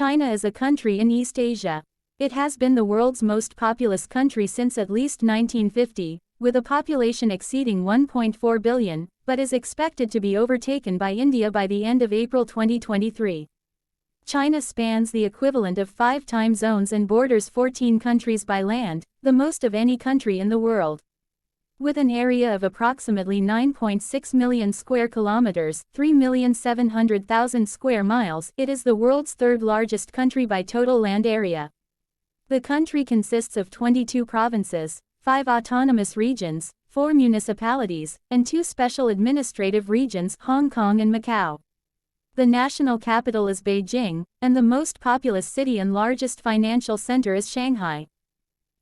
China is a country in East Asia. It has been the world's most populous country since at least 1950, with a population exceeding 1.4 billion, but is expected to be overtaken by India by the end of April 2023. China spans the equivalent of 5 time zones and borders 14 countries by land, the most of any country in the world. With an area of approximately 9.6 million square kilometers, 3,700,000 square miles, it is the world's third largest country by total land area. The country consists of 22 provinces, 5 autonomous regions, 4 municipalities, and 2 special administrative regions, Hong Kong and Macau. The national capital is Beijing, and the most populous city and largest financial center is Shanghai.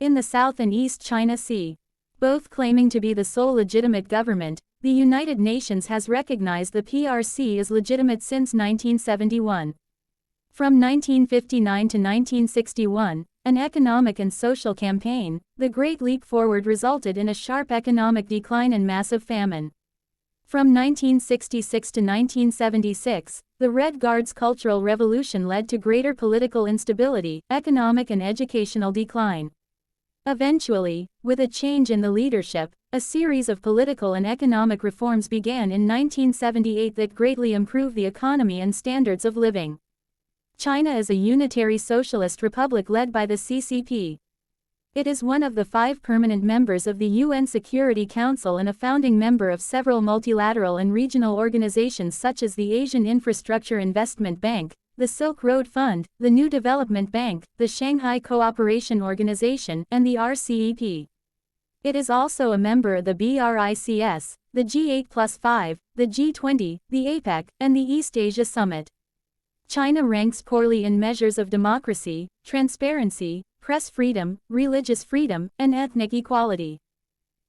In the South and East China Sea, both claiming to be the sole legitimate government, the United Nations has recognized the PRC as legitimate since 1971. From 1959 to 1961, an economic and social campaign, the Great Leap Forward resulted in a sharp economic decline and massive famine. From 1966 to 1976, the Red Guard's Cultural Revolution led to greater political instability, economic and educational decline. Eventually, with a change in the leadership, a series of political and economic reforms began in 1978 that greatly improved the economy and standards of living. China is a unitary socialist republic led by the CCP. It is one of the 5 permanent members of the UN Security Council and a founding member of several multilateral and regional organizations such as the Asian Infrastructure Investment Bank, the Silk Road Fund, the New Development Bank, the Shanghai Cooperation Organization, and the RCEP. It is also a member of the BRICS, the G8+5, the G20, the APEC, and the East Asia Summit. China ranks poorly in measures of democracy, transparency, press freedom, religious freedom, and ethnic equality.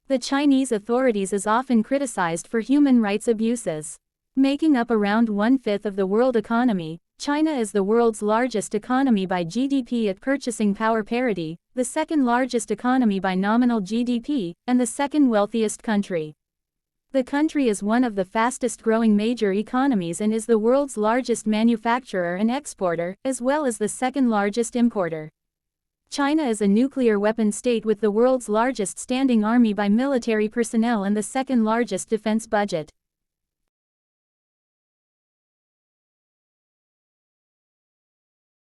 The Chinese authorities is often criticized for human rights abuses. Making up around 1/5 of the world economy, China is the world's largest economy by GDP at purchasing power parity, the second largest economy by nominal GDP, and the second wealthiest country. The country is one of the fastest growing major economies and is the world's largest manufacturer and exporter, as well as the second largest importer. China is a nuclear weapon state with the world's largest standing army by military personnel and the second largest defense budget.